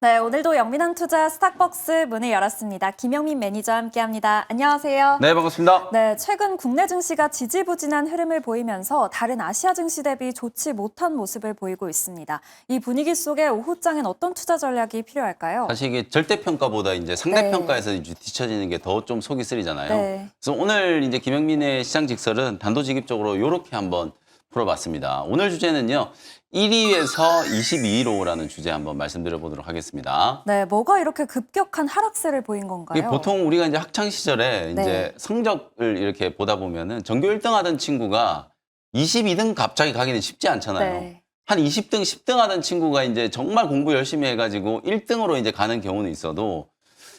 네, 오늘도 영민한 투자 스탁벅스 문을 열었습니다. 김영민 매니저와 함께합니다. 안녕하세요. 네, 반갑습니다. 네, 최근 국내 증시가 지지부진한 흐름을 보이면서 다른 아시아 증시 대비 좋지 못한 모습을 보이고 있습니다. 이 분위기 속에 오후장엔 어떤 투자 전략이 필요할까요? 사실 이게 절대평가보다 이제 상대평가에서 이제 뒤처지는 게 더 좀 속이 쓰리잖아요. 네. 그래서 오늘 이제 김영민의 시장 직설은 단도직입적으로 이렇게 한번 풀어봤습니다. 오늘 주제는요, 1위에서 22위로라는 주제 한번 말씀드려 보도록 하겠습니다. 네, 뭐가 이렇게 급격한 하락세를 보인 이게 건가요? 보통 우리가 이제 학창 시절에 네. 이제 성적을 이렇게 보다 보면은 전교 1등 하던 친구가 22등 갑자기 가기는 쉽지 않잖아요. 네. 한 20등, 10등 하던 친구가 이제 정말 공부 열심히 해가지고 1등으로 이제 가는 경우는 있어도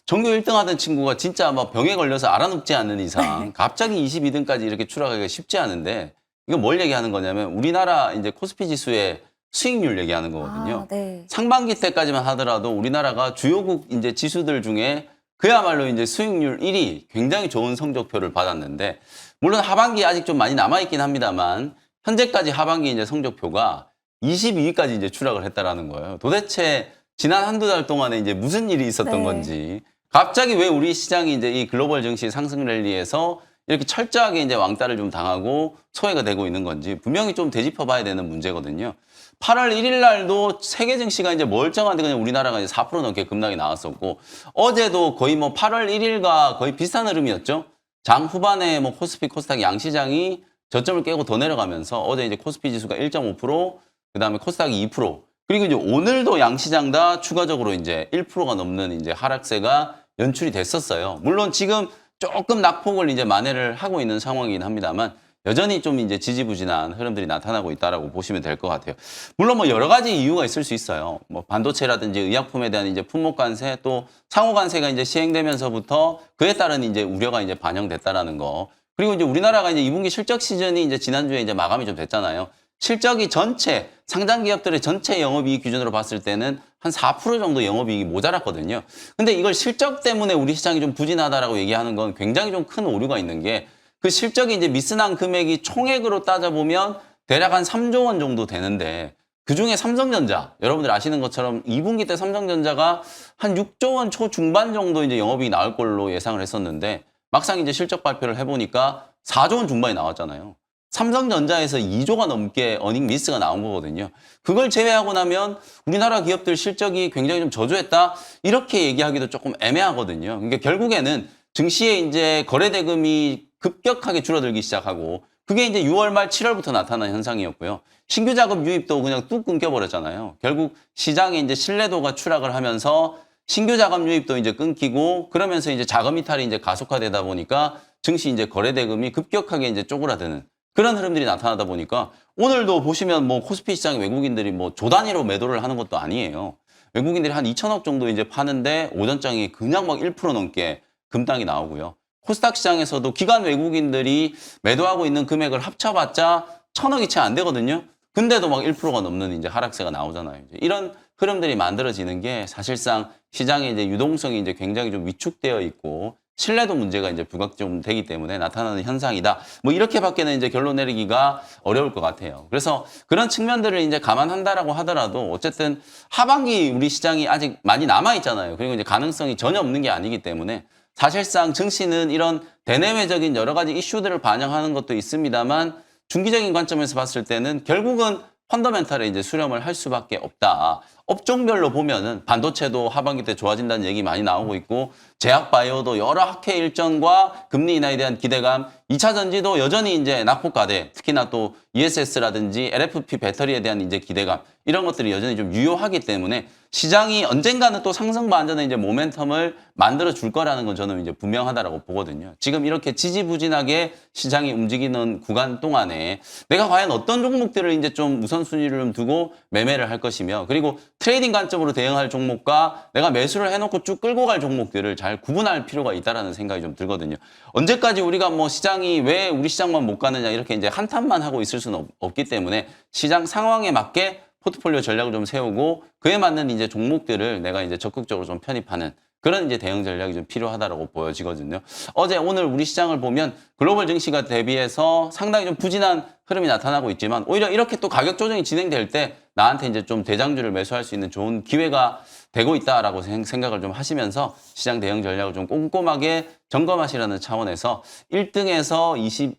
전교 1등 하던 친구가 진짜 막 병에 걸려서 알아눕지 않는 이상 갑자기 22등까지 이렇게 추락하기가 쉽지 않은데 이건 뭘 얘기하는 거냐면 우리나라 이제 코스피 지수의 수익률 얘기하는 거거든요. 아, 네. 상반기 때까지만 하더라도 우리나라가 주요국 이제 지수들 중에 그야말로 이제 수익률 1위 굉장히 좋은 성적표를 받았는데 물론 하반기에 아직 좀 많이 남아있긴 합니다만 현재까지 하반기 이제 성적표가 22위까지 이제 추락을 했다라는 거예요. 도대체 지난 한두 달 동안에 이제 무슨 일이 있었던 네. 건지 갑자기 왜 우리 시장이 이제 이 글로벌 증시 상승 랠리에서 이렇게 철저하게 이제 왕따를 좀 당하고 소외가 되고 있는 건지 분명히 좀 되짚어 봐야 되는 문제거든요. 8월 1일 날도 세계 증시가 이제 멀쩡한데 그냥 우리나라가 이제 4% 넘게 급락이 나왔었고 어제도 거의 뭐 8월 1일과 거의 비슷한 흐름이었죠. 장 후반에 뭐 코스피, 코스닥 양시장이 저점을 깨고 더 내려가면서 어제 이제 코스피 지수가 1.5%, 그다음에 코스닥이 2%, 그리고 이제 오늘도 양시장 다 추가적으로 이제 1%가 넘는 이제 하락세가 연출이 됐었어요. 물론 지금 조금 낙폭을 이제 만회를 하고 있는 상황이긴 합니다만 여전히 좀 이제 지지부진한 흐름들이 나타나고 있다라고 보시면 될 것 같아요. 물론 뭐 여러 가지 이유가 있을 수 있어요. 뭐 반도체라든지 의약품에 대한 이제 품목 관세 또 상호 관세가 이제 시행되면서부터 그에 따른 이제 우려가 이제 반영됐다라는 거. 그리고 이제 우리나라가 이제 2분기 실적 시즌이 이제 지난주에 이제 마감이 좀 됐잖아요. 실적이 전체 상장 기업들의 전체 영업이익 기준으로 봤을 때는 한 4% 정도 영업이익이 모자랐거든요. 근데 이걸 실적 때문에 우리 시장이 좀 부진하다라고 얘기하는 건 굉장히 좀 큰 오류가 있는 게 그 실적이 이제 미스난 금액이 총액으로 따져보면 대략 한 3조 원 정도 되는데 그중에 삼성전자, 여러분들 아시는 것처럼 2분기 때 삼성전자가 한 6조 원 초중반 정도 이제 영업이익이 나올 걸로 예상을 했었는데 막상 이제 실적 발표를 해보니까 4조 원 중반이 나왔잖아요. 삼성전자에서 2조가 넘게 어닝 미스가 나온 거거든요. 그걸 제외하고 나면 우리나라 기업들 실적이 굉장히 좀 저조했다 이렇게 얘기하기도 조금 애매하거든요. 그러니까 결국에는 증시에 이제 거래 대금이 급격하게 줄어들기 시작하고 그게 이제 6월 말 7월부터 나타난 현상이었고요. 신규 자금 유입도 그냥 뚝 끊겨버렸잖아요. 결국 시장의 이제 신뢰도가 추락을 하면서 신규 자금 유입도 이제 끊기고 그러면서 이제 자금 이탈이 이제 가속화되다 보니까 증시 이제 거래 대금이 급격하게 이제 쪼그라드는 그런 흐름들이 나타나다 보니까 오늘도 보시면 뭐 코스피 시장에 외국인들이 뭐 조 단위로 매도를 하는 것도 아니에요. 외국인들이 한 2천억 정도 이제 파는데 오전장이 그냥 막 1% 넘게 급락이 나오고요. 코스닥 시장에서도 기관 외국인들이 매도하고 있는 금액을 합쳐봤자 1,000억이 채 안 되거든요. 근데도 막 1%가 넘는 이제 하락세가 나오잖아요. 이런 흐름들이 만들어지는 게 사실상 시장의 이제 유동성이 이제 굉장히 좀 위축되어 있고 신뢰도 문제가 이제 부각좀 되기 때문에 나타나는 현상이다. 뭐 이렇게밖에는 이제 결론 내리기가 어려울 것 같아요. 그래서 그런 측면들을 이제 감안한다라고 하더라도 어쨌든 하반기 우리 시장이 아직 많이 남아 있잖아요. 그리고 이제 가능성이 전혀 없는 게 아니기 때문에 사실상 증시는 이런 대내외적인 여러 가지 이슈들을 반영하는 것도 있습니다만 중기적인 관점에서 봤을 때는 결국은 펀더멘탈에 이제 수렴을 할 수밖에 없다. 업종별로 보면은 반도체도 하반기 때 좋아진다는 얘기 많이 나오고 있고 제약바이오도 여러 학회 일정과 금리 인하에 대한 기대감, 2차 전지도 여전히 이제 낙폭과대, 특히나 또 ESS라든지 LFP 배터리에 대한 이제 기대감 이런 것들이 여전히 좀 유효하기 때문에 시장이 언젠가는 또 상승 반전의 이제 모멘텀을 만들어 줄 거라는 건 저는 이제 분명하다라고 보거든요. 지금 이렇게 지지부진하게 시장이 움직이는 구간 동안에 내가 과연 어떤 종목들을 이제 좀 우선순위를 좀 두고 매매를 할 것이며 그리고 트레이딩 관점으로 대응할 종목과 내가 매수를 해놓고 쭉 끌고 갈 종목들을 잘 구분할 필요가 있다라는 생각이 좀 들거든요. 언제까지 우리가 뭐 시장이 왜 우리 시장만 못 가느냐 이렇게 이제 한탄만 하고 있을 수는 없기 때문에 시장 상황에 맞게 포트폴리오 전략을 좀 세우고 그에 맞는 이제 종목들을 내가 이제 적극적으로 좀 편입하는 그런 이제 대응 전략이 좀 필요하다라고 보여지거든요. 어제 오늘 우리 시장을 보면 글로벌 증시가 대비해서 상당히 좀 부진한 흐름이 나타나고 있지만 오히려 이렇게 또 가격 조정이 진행될 때 나한테 이제 좀 대장주를 매수할 수 있는 좋은 기회가 되고 있다라고 생각을 좀 하시면서 시장 대응 전략을 좀 꼼꼼하게 점검하시라는 차원에서 1등에서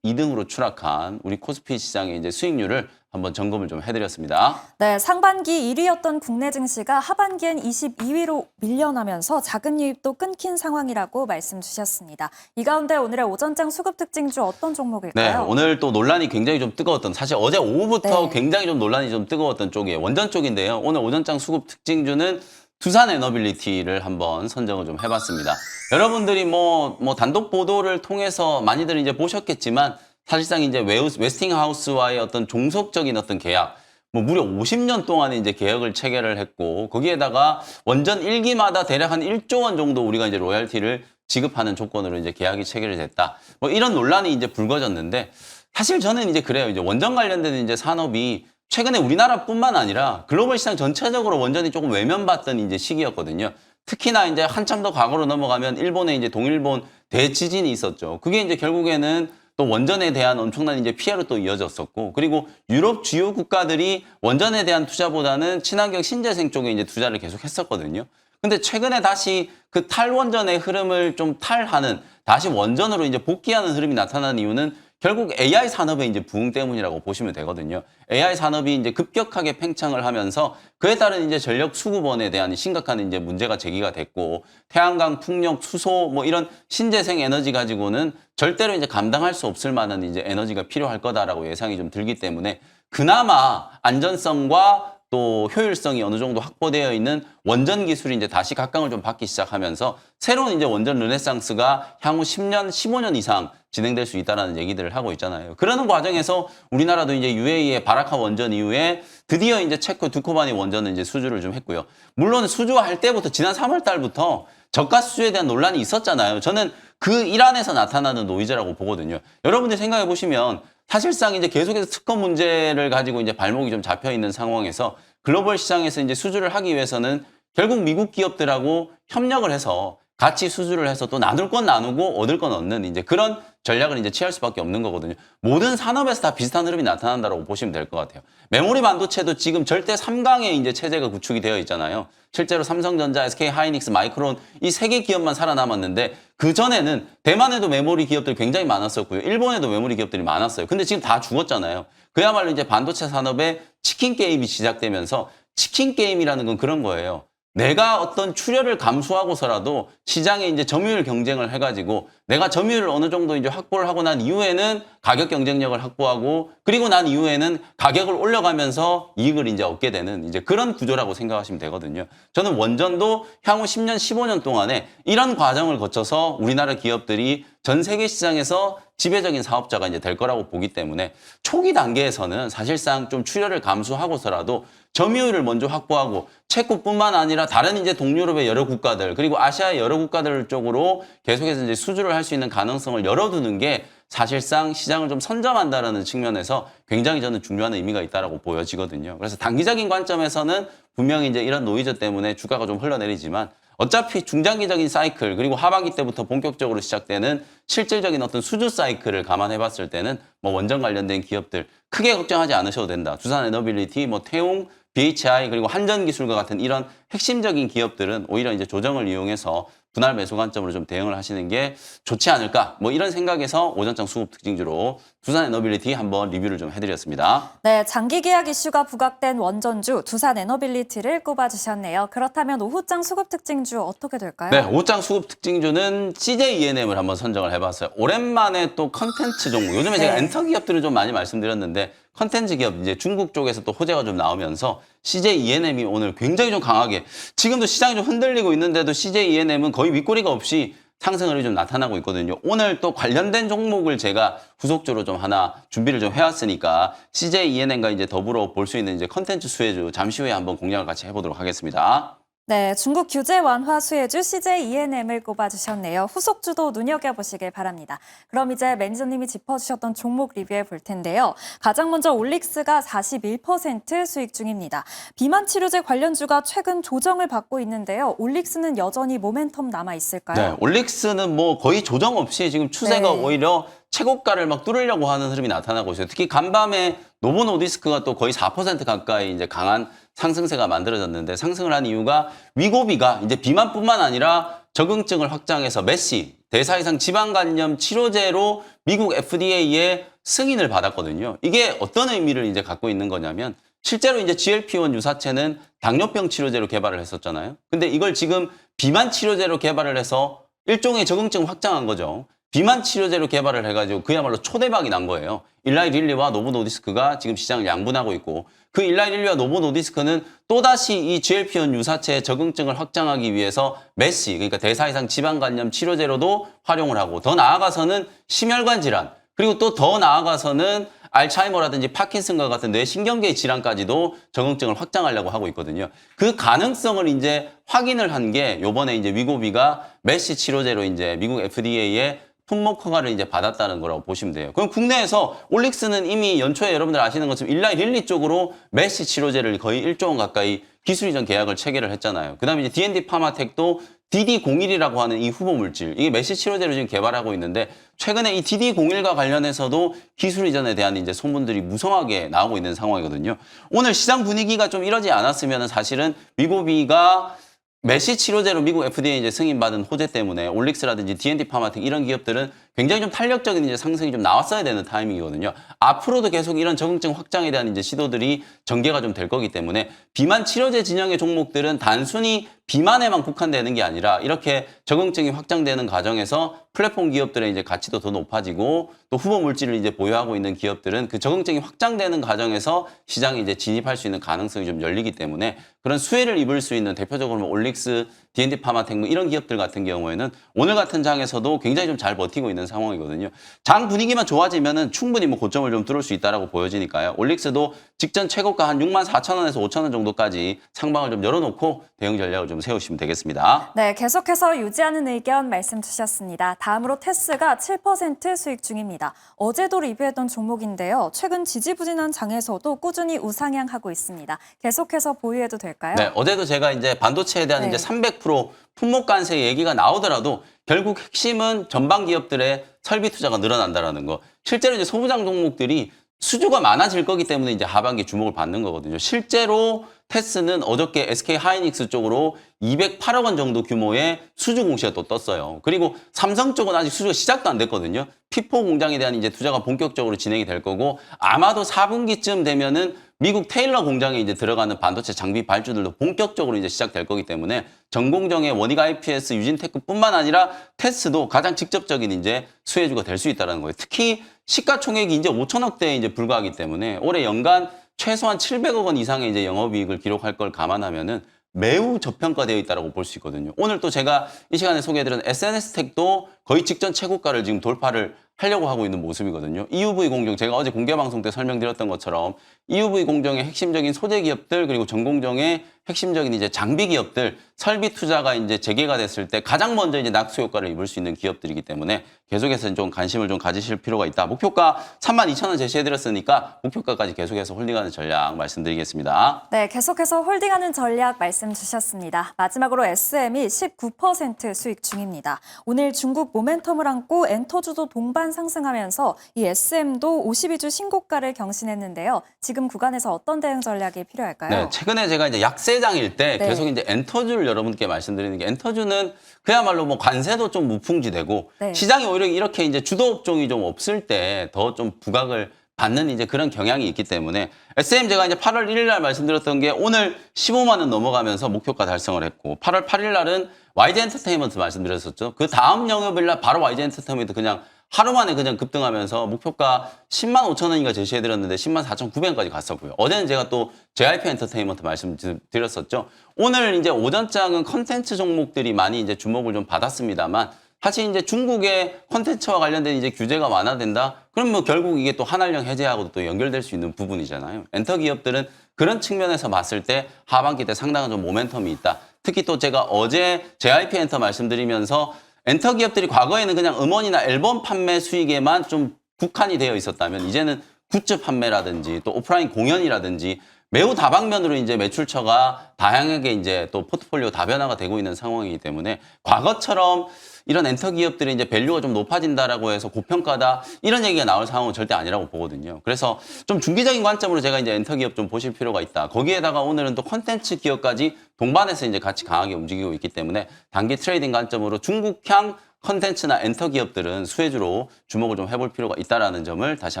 22등으로 추락한 우리 코스피 시장의 이제 수익률을 한번 점검을 좀 해드렸습니다. 네, 상반기 1위였던 국내 증시가 하반기엔 22위로 밀려나면서 자금 유입도 끊긴 상황이라고 말씀 주셨습니다. 이 가운데 오늘의 오전장 수급 특징주 어떤 네, 종목일까요? 오늘 또 논란이 굉장히 좀 뜨거웠던, 사실 어제 오후부터 네. 굉장히 좀 논란이 좀 뜨거웠던 쪽이에요. 원전 쪽인데요. 오늘 오전장 수급 특징주는 두산 에너빌리티를 한번 선정을 좀 해봤습니다. 여러분들이 뭐 단독 보도를 통해서 많이들 이제 보셨겠지만 사실상 이제 웨스팅하우스와의 어떤 종속적인 어떤 계약, 뭐 무려 50년 동안에 이제 계약을 체결을 했고 거기에다가 원전 1기마다 대략 한 1조 원 정도 우리가 이제 로열티를 지급하는 조건으로 이제 계약이 체결이 됐다. 뭐 이런 논란이 이제 불거졌는데 사실 저는 이제 그래요. 이제 원전 관련된 이제 산업이 최근에 우리나라뿐만 아니라 글로벌 시장 전체적으로 원전이 조금 외면받던 이제 시기였거든요. 특히나 이제 한참 더 과거로 넘어가면 일본에 이제 동일본 대지진이 있었죠. 그게 이제 결국에는 또 원전에 대한 엄청난 이제 피해로 또 이어졌었고, 그리고 유럽 주요 국가들이 원전에 대한 투자보다는 친환경 신재생 쪽에 이제 투자를 계속 했었거든요. 근데 최근에 다시 그 탈원전의 흐름을 좀 탈하는, 다시 원전으로 이제 복귀하는 흐름이 나타난 이유는 결국 AI 산업의 이제 부흥 때문이라고 보시면 되거든요. AI 산업이 이제 급격하게 팽창을 하면서 그에 따른 이제 전력 수급원에 대한 심각한 이제 문제가 제기가 됐고, 태양광, 풍력, 수소 뭐 이런 신재생 에너지 가지고는 절대로 이제 감당할 수 없을 만한 이제 에너지가 필요할 거다라고 예상이 좀 들기 때문에 그나마 안전성과 또 효율성이 어느 정도 확보되어 있는 원전 기술이 이제 다시 각광을 좀 받기 시작하면서 새로운 이제 원전 르네상스가 향후 10년, 15년 이상 진행될 수 있다라는 얘기들을 하고 있잖아요. 그러는 과정에서 우리나라도 이제 UAE의 바라카 원전 이후에 드디어 이제 체코 두코바니 원전은 이제 수주를 좀 했고요. 물론 수주할 때부터 지난 3월 달부터 저가 수주에 대한 논란이 있었잖아요. 저는 그 일환에서 나타나는 노이즈라고 보거든요. 여러분들 생각해 보시면 사실상 이제 계속해서 특허 문제를 가지고 이제 발목이 좀 잡혀 있는 상황에서 글로벌 시장에서 이제 수주를 하기 위해서는 결국 미국 기업들하고 협력을 해서 같이 수주를 해서 또 나눌 건 나누고 얻을 건 얻는 이제 그런 전략을 이제 취할 수밖에 없는 거거든요. 모든 산업에서 다 비슷한 흐름이 나타난다고 보시면 될 것 같아요. 메모리 반도체도 지금 절대 3강의 이제 체제가 구축이 되어 있잖아요. 실제로 삼성전자, SK 하이닉스, 마이크론 이 세 개 기업만 살아남았는데 그 전에는 대만에도 메모리 기업들이 굉장히 많았었고요. 일본에도 메모리 기업들이 많았어요. 근데 지금 다 죽었잖아요. 그야말로 이제 반도체 산업의 치킨 게임이 시작되면서 치킨 게임이라는 건 그런 거예요. 내가 어떤 출혈을 감수하고서라도 시장에 이제 점유율 경쟁을 해가지고 내가 점유율을 어느 정도 이제 확보를 하고 난 이후에는 가격 경쟁력을 확보하고 그리고 난 이후에는 가격을 올려가면서 이익을 이제 얻게 되는 이제 그런 구조라고 생각하시면 되거든요. 저는 원전도 향후 10년, 15년 동안에 이런 과정을 거쳐서 우리나라 기업들이 전 세계 시장에서 지배적인 사업자가 이제 될 거라고 보기 때문에 초기 단계에서는 사실상 좀 출혈을 감수하고서라도 점유율을 먼저 확보하고 체코뿐만 아니라 다른 이제 동유럽의 여러 국가들 그리고 아시아의 여러 국가들 쪽으로 계속해서 이제 수주를 할 수 있는 가능성을 열어두는 게 사실상 시장을 좀 선점한다라는 측면에서 굉장히 저는 중요한 의미가 있다라고 보여지거든요. 그래서 단기적인 관점에서는 분명히 이제 이런 노이즈 때문에 주가가 좀 흘러내리지만 어차피 중장기적인 사이클 그리고 하반기 때부터 본격적으로 시작되는 실질적인 어떤 수주 사이클을 감안해 봤을 때는 뭐 원전 관련된 기업들 크게 걱정하지 않으셔도 된다. 두산 에너빌리티, 뭐 태웅, BHI 그리고 한전기술과 같은 이런 핵심적인 기업들은 오히려 이제 조정을 이용해서 분할 매수 관점으로 좀 대응을 하시는 게 좋지 않을까 뭐 이런 생각에서 오전장 수급 특징주로 두산 에너빌리티 한번 리뷰를 좀 해드렸습니다. 네, 장기 계약 이슈가 부각된 원전주 두산 에너빌리티를 꼽아주셨네요. 그렇다면 오후장 수급 특징주 어떻게 될까요? 네, 오후장 수급 특징주는 CJ ENM을 한번 선정을 해봤어요. 오랜만에 또 컨텐츠 종목. 요즘에 제가 엔터 기업들을 좀 많이 말씀드렸는데 컨텐츠 기업 이제 중국 쪽에서 또 호재가 좀 나오면서 CJ ENM이 오늘 굉장히 좀 강하게 지금도 시장이 좀 흔들리고 있는데도 CJ ENM은 거의 윗꼬리가 없이 상승률이 좀 나타나고 있거든요. 오늘 또 관련된 종목을 제가 후속적으로 좀 하나 준비를 좀 해왔으니까 CJ ENM과 이제 더불어 볼 수 있는 이제 컨텐츠 수혜주 잠시 후에 한번 공략을 같이 해보도록 하겠습니다. 네, 중국 규제 완화 수혜주 CJ ENM을 꼽아주셨네요. 후속주도 눈여겨보시길 바랍니다. 그럼 이제 매니저님이 짚어주셨던 종목 리뷰해 볼 텐데요. 가장 먼저 올릭스가 41% 수익 중입니다. 비만 치료제 관련주가 최근 조정을 받고 있는데요. 올릭스는 여전히 모멘텀 남아있을까요? 네, 올릭스는 뭐 거의 조정 없이 지금 추세가 네. 오히려 최고가를 막 뚫으려고 하는 흐름이 나타나고 있어요. 특히 간밤에 노보노디스크가 또 거의 4% 가까이 이제 강한 상승세가 만들어졌는데 상승을 한 이유가 위고비가 이제 비만뿐만 아니라 적응증을 확장해서 메시 대사이상 지방간염 치료제로 미국 FDA의 승인을 받았거든요. 이게 어떤 의미를 이제 갖고 있는 거냐면 실제로 이제 GLP-1 유사체는 당뇨병 치료제로 개발을 했었잖아요. 근데 이걸 지금 비만 치료제로 개발을 해서 일종의 적응증 확장한 거죠. 비만 치료제로 개발을 해가지고 그야말로 초대박이 난 거예요. 일라이 릴리와 노보 노디스크가 지금 시장을 양분하고 있고 그 일라이 릴리와 노보 노디스크는 또다시 이 GLP-1 유사체의 적응증을 확장하기 위해서 메시, 그러니까 대사이상 지방간염 치료제로도 활용을 하고 더 나아가서는 심혈관 질환, 그리고 또 더 나아가서는 알츠하이머라든지 파킨슨과 같은 뇌신경계 질환까지도 적응증을 확장하려고 하고 있거든요. 그 가능성을 이제 확인을 한 게 요번에 이제 위고비가 메시 치료제로 이제 미국 FDA의 품목 허가를 이제 받았다는 거라고 보시면 돼요. 그럼 국내에서 올릭스는 이미 연초에 여러분들 아시는 것처럼 일라이 릴리 쪽으로 메시 치료제를 거의 1조 원 가까이 기술 이전 계약을 체결을 했잖아요. 그다음에 이제 D&D 파마텍도 DD01이라고 하는 이 후보 물질, 이게 메시 치료제로 지금 개발하고 있는데 최근에 이 DD01과 관련해서도 기술 이전에 대한 이제 소문들이 무성하게 나오고 있는 상황이거든요. 오늘 시장 분위기가 좀 이러지 않았으면 사실은 위고비가 메시 치료제로 미국 FDA 이제 승인받은 호재 때문에 올릭스라든지 D&D 파마텍 이런 기업들은 굉장히 좀 탄력적인 이제 상승이 좀 나왔어야 되는 타이밍이거든요. 앞으로도 계속 이런 적응증 확장에 대한 이제 시도들이 전개가 좀 될 거기 때문에 비만 치료제 진영의 종목들은 단순히 비만에만 국한되는 게 아니라 이렇게 적응증이 확장되는 과정에서 플랫폼 기업들의 이제 가치도 더 높아지고 또 후보 물질을 이제 보유하고 있는 기업들은 그 적응증이 확장되는 과정에서 시장에 이제 진입할 수 있는 가능성이 좀 열리기 때문에 그런 수혜를 입을 수 있는 대표적으로 뭐 올릭스, D&D 파마텍 뭐 이런 기업들 같은 경우에는 오늘 같은 장에서도 굉장히 좀 잘 버티고 있는 상황이거든요. 장 분위기만 좋아지면은 충분히 뭐 고점을 좀 뚫을 수 있다라고 보여지니까요. 올릭스도 직전 최고가 한 64,000원에서 5,000원 정도까지 상방을 좀 열어놓고 대응 전략을 좀 세우시면 되겠습니다. 네, 계속해서 유지하는 의견 말씀 주셨습니다. 다음으로 테스가 7% 수익 중입니다. 어제도 리뷰했던 종목인데요. 최근 지지부진한 장에서도 꾸준히 우상향하고 있습니다. 계속해서 보유해도 될까요? 네, 어제도 제가 이제 반도체에 대한 네. 이제 300% 품목 관세 얘기가 나오더라도 결국 핵심은 전방 기업들의 설비 투자가 늘어난다라는 거. 실제로 이제 소부장 종목들이 수주가 많아질 거기 때문에 이제 하반기 주목을 받는 거거든요. 실제로 테스는 어저께 SK 하이닉스 쪽으로 208억 원 정도 규모의 수주 공시가 또 떴어요. 그리고 삼성 쪽은 아직 수주가 시작도 안 됐거든요. P4 공장에 대한 이제 투자가 본격적으로 진행이 될 거고 아마도 4분기쯤 되면은 미국 테일러 공장에 이제 들어가는 반도체 장비 발주들도 본격적으로 이제 시작될 거기 때문에 전공정의 원익 IPS, 유진테크뿐만 아니라 테스도 가장 직접적인 이제 수혜주가 될 수 있다는 거예요. 특히 시가총액이 이제 5천억대에 이제 불과하기 때문에 올해 연간 최소한 700억 원 이상의 이제 영업이익을 기록할 걸 감안하면은 매우 저평가되어 있다고 볼 수 있거든요. 오늘 또 제가 이 시간에 소개해드린 SNS텍도 거의 직전 최고가를 지금 돌파를 하려고 하고 있는 모습이거든요. EUV 공정, 제가 어제 공개방송 때 설명드렸던 것처럼 EUV 공정의 핵심적인 소재 기업들 그리고 전공정의 핵심적인 이제 장비 기업들 설비 투자가 이제 재개가 됐을 때 가장 먼저 이제 낙수 효과를 입을 수 있는 기업들이기 때문에 계속해서 좀 관심을 좀 가지실 필요가 있다. 목표가 32,000원 제시해드렸으니까 목표가까지 계속해서 홀딩하는 전략 말씀드리겠습니다. 네, 계속해서 홀딩하는 전략 말씀 주셨습니다. 마지막으로 SM이 19% 수익 중입니다. 오늘 중국 모멘텀을 안고 엔터주도 동반 상승하면서 이 SM도 52주 신고가를 경신했는데요. 지금 구간에서 어떤 대응 전략이 필요할까요? 네, 최근에 제가 이제 약세장일 때 네. 계속 이제 엔터주를 여러분께 말씀드리는 게 엔터주는 그야말로 뭐 관세도 좀 무풍지되고 네. 시장이 오히려 이렇게 이제 주도 업종이 좀 없을 때 더 좀 부각을 받는 이제 그런 경향이 있기 때문에 SM 제가 이제 8월 1일 날 말씀드렸던 게 오늘 15만 원 넘어가면서 목표가 달성을 했고 8월 8일 날은 YG 엔터테인먼트 말씀드렸었죠. 그 다음 영업일 날 바로 YG 엔터테인먼트 그냥 하루 만에 그냥 급등하면서 목표가 10만 5천 원인가 제시해드렸는데 10만 4,900원까지 갔었고요. 어제는 제가 또 JYP 엔터테인먼트 말씀드렸었죠. 오늘 이제 오전장은 컨텐츠 종목들이 많이 이제 주목을 좀 받았습니다만 사실 이제 중국의 콘텐츠와 관련된 이제 규제가 완화된다? 그럼 뭐 결국 이게 또 한알령 해제하고도 또 연결될 수 있는 부분이잖아요. 엔터 기업들은 그런 측면에서 봤을 때 하반기 때 상당한 좀 모멘텀이 있다. 특히 또 제가 어제 JYP 엔터 말씀드리면서 엔터 기업들이 과거에는 그냥 음원이나 앨범 판매 수익에만 좀 국한이 되어 있었다면 이제는 굿즈 판매라든지 또 오프라인 공연이라든지 매우 다방면으로 이제 매출처가 다양하게 이제 또 포트폴리오 다변화가 되고 있는 상황이기 때문에 과거처럼 이런 엔터 기업들이 이제 밸류가 좀 높아진다라고 해서 고평가다 이런 얘기가 나올 상황은 절대 아니라고 보거든요. 그래서 좀 중기적인 관점으로 제가 이제 엔터 기업 좀 보실 필요가 있다. 거기에다가 오늘은 또 컨텐츠 기업까지 동반해서 이제 같이 강하게 움직이고 있기 때문에 단기 트레이딩 관점으로 중국향 컨텐츠나 엔터 기업들은 수혜주로 주목을 좀 해볼 필요가 있다라는 점을 다시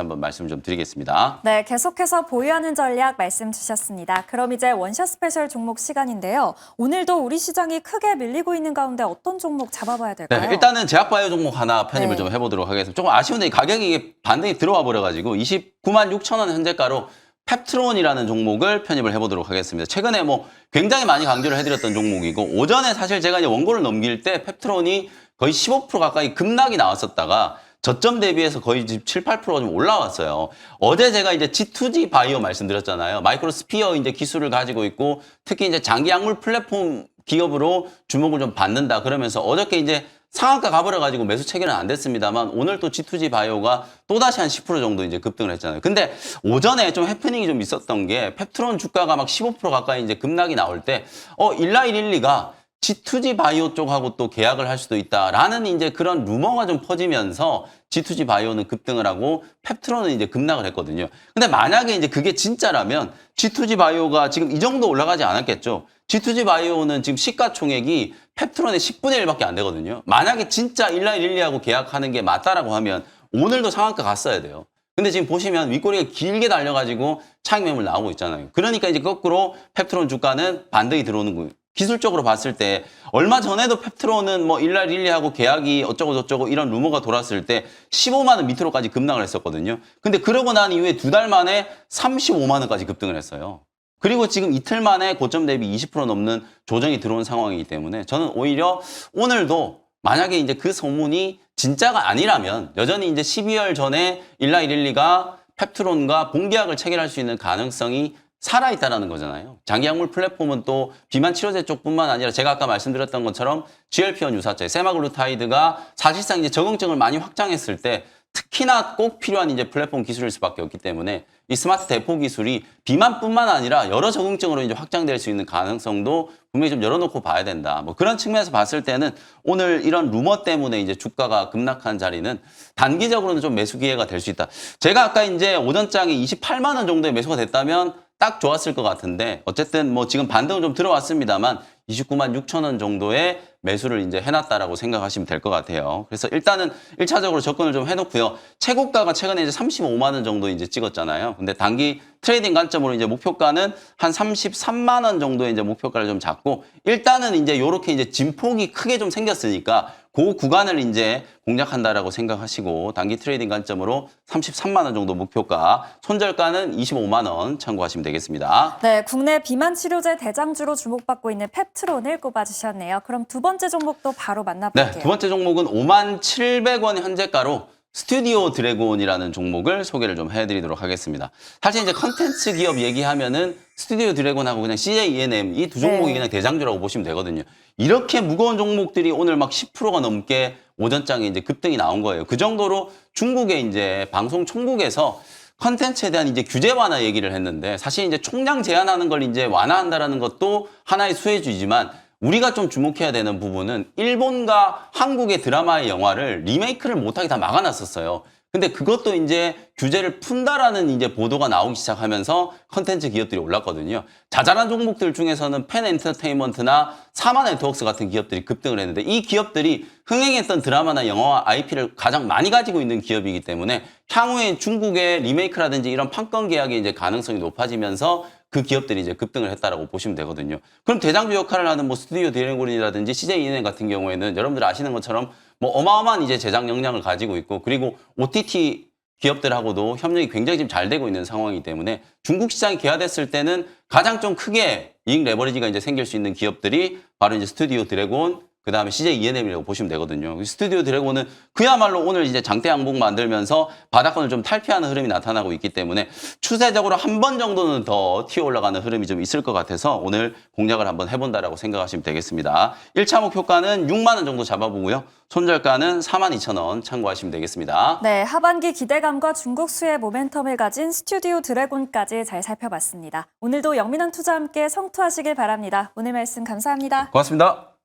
한번 말씀 좀 드리겠습니다. 네, 계속해서 보유하는 전략 말씀 주셨습니다. 그럼 이제 원샷 스페셜 종목 시간인데요. 오늘도 우리 시장이 크게 밀리고 있는 가운데 어떤 종목 잡아봐야 될까요? 네, 일단은 제약바이오 종목 하나 편입을 네. 좀 해보도록 하겠습니다. 조금 아쉬운데 이 가격이 이게 반등이 들어와 버려가지고 29만 6천 원 현재가로 펩트론이라는 종목을 편입을 해보도록 하겠습니다. 최근에 뭐 굉장히 많이 강조를 해드렸던 종목이고 오전에 사실 제가 이제 원고를 넘길 때 펩트론이 거의 15% 가까이 급락이 나왔었다가 저점 대비해서 거의 지금 7, 8%가 좀 올라왔어요. 어제 제가 이제 G2G 바이오 말씀드렸잖아요. 마이크로스피어 이제 기술을 가지고 있고 특히 이제 장기 약물 플랫폼 기업으로 주목을 좀 받는다 그러면서 어저께 이제 상한가 가버려가지고 매수 체결은 안 됐습니다만 오늘 또 G2G 바이오가 또다시 한 10% 정도 이제 급등을 했잖아요. 근데 오전에 좀 해프닝이 좀 있었던 게 펩트론 주가가 막 15% 가까이 이제 급락이 나올 때 일라이릴리가 G2G 바이오 쪽하고 또 계약을 할 수도 있다라는 이제 그런 루머가 좀 퍼지면서 G2G 바이오는 급등을 하고 펩트론은 이제 급락을 했거든요. 근데 만약에 이제 그게 진짜라면 G2G 바이오가 지금 이 정도 올라가지 않았겠죠. G2G 바이오는 지금 시가총액이 펩트론의 10분의 1밖에 안 되거든요. 만약에 진짜 일라이릴리하고 계약하는 게 맞다라고 하면 오늘도 상한가 갔어야 돼요. 근데 지금 보시면 윗꼬리가 길게 달려가지고 차익 매물 나오고 있잖아요. 그러니까 이제 거꾸로 펩트론 주가는 반등이 들어오는 거예요. 기술적으로 봤을 때 얼마 전에도 펩트론은 뭐 일라릴리하고 계약이 어쩌고 저쩌고 이런 루머가 돌았을 때 15만 원 밑으로까지 급락을 했었거든요. 근데 그러고 난 이후에 2달 만에 35만 원까지 급등을 했어요. 그리고 지금 이틀 만에 고점 대비 20% 넘는 조정이 들어온 상황이기 때문에 저는 오히려 오늘도 만약에 이제 그 소문이 진짜가 아니라면 여전히 이제 12월 전에 일라이릴리가 펩트론과 본계약을 체결할 수 있는 가능성이 살아있다라는 거잖아요. 장기약물 플랫폼은 또 비만 치료제 쪽뿐만 아니라 제가 아까 말씀드렸던 것처럼 GLP-1 유사체, 세마글루타이드가 사실상 이제 적응증을 많이 확장했을 때 특히나 꼭 필요한 이제 플랫폼 기술일 수밖에 없기 때문에 이 스마트 대포 기술이 비만뿐만 아니라 여러 적응증으로 이제 확장될 수 있는 가능성도 분명히 좀 열어놓고 봐야 된다. 뭐 그런 측면에서 봤을 때는 오늘 이런 루머 때문에 이제 주가가 급락한 자리는 단기적으로는 좀 매수 기회가 될 수 있다. 제가 아까 이제 오전장에 28만 원 정도의 매수가 됐다면 딱 좋았을 것 같은데 어쨌든 뭐 지금 반등은 좀 들어왔습니다만 29만 6천 원 정도의 매수를 이제 해놨다라고 생각하시면 될 것 같아요. 그래서 일단은 1차적으로 접근을 좀 해놓고요. 최고가가 최근에 이제 35만 원 정도 이제 찍었잖아요. 근데 단기 트레이딩 관점으로 이제 목표가는 한 33만 원 정도의 이제 목표가를 좀 잡고 일단은 이제 요렇게 이제 진폭이 크게 좀 생겼으니까 그 구간을 이제 공략한다라고 생각하시고 단기 트레이딩 관점으로 33만 원 정도 목표가, 손절가는 25만 원 참고하시면 되겠습니다. 네, 국내 비만 치료제 대장주로 주목받고 있는 펩트론을 꼽아주셨네요. 그럼 두 번째 종목도 바로 만나볼게요. 네, 두 번째 종목은 5만 700원 현재가로 스튜디오 드래곤이라는 종목을 소개를 좀 해드리도록 하겠습니다. 사실 이제 컨텐츠 기업 얘기하면은 스튜디오 드래곤하고 그냥 CJ ENM 이 두 종목이 그냥 대장주라고 보시면 되거든요. 이렇게 무거운 종목들이 오늘 막 10%가 넘게 오전장에 이제 급등이 나온 거예요. 그 정도로 중국의 이제 방송 총국에서 컨텐츠에 대한 이제 규제 완화 얘기를 했는데 사실 이제 총량 제한하는 걸 이제 완화한다라는 것도 하나의 수혜주이지만 우리가 좀 주목해야 되는 부분은 일본과 한국의 드라마의 영화를 리메이크를 못하게 다 막아놨었어요. 근데 그것도 이제 규제를 푼다라는 이제 보도가 나오기 시작하면서 컨텐츠 기업들이 올랐거든요. 자잘한 종목들 중에서는 펜 엔터테인먼트나 사마 네트워크스 같은 기업들이 급등을 했는데 이 기업들이 흥행했던 드라마나 영화와 IP를 가장 많이 가지고 있는 기업이기 때문에 향후에 중국의 리메이크라든지 이런 판권 계약의 이제 가능성이 높아지면서 그 기업들이 이제 급등을 했다라고 보시면 되거든요. 그럼 대장주 역할을 하는 뭐 스튜디오 드래곤이라든지 CJ ENM 같은 경우에는 여러분들 아시는 것처럼 뭐 어마어마한 이제 제작 역량을 가지고 있고 그리고 OTT 기업들하고도 협력이 굉장히 지금 잘 되고 있는 상황이기 때문에 중국 시장이 개화됐을 때는 가장 좀 크게 이익 레버리지가 이제 생길 수 있는 기업들이 바로 이제 스튜디오 드래곤 그다음에 CJ ENM이라고 보시면 되거든요. 스튜디오 드래곤은 그야말로 오늘 이제 장대 양봉 만들면서 바닥권을 좀 탈피하는 흐름이 나타나고 있기 때문에 추세적으로 한 번 정도는 더 튀어 올라가는 흐름이 좀 있을 것 같아서 오늘 공략을 한번 해본다라고 생각하시면 되겠습니다. 1차 목표가는 6만 원 정도 잡아보고요. 손절가는 42,000원 참고하시면 되겠습니다. 네, 하반기 기대감과 중국 수의 모멘텀을 가진 스튜디오 드래곤까지 잘 살펴봤습니다. 오늘도 영민한 투자와 함께 성투하시길 바랍니다. 오늘 말씀 감사합니다. 고맙습니다.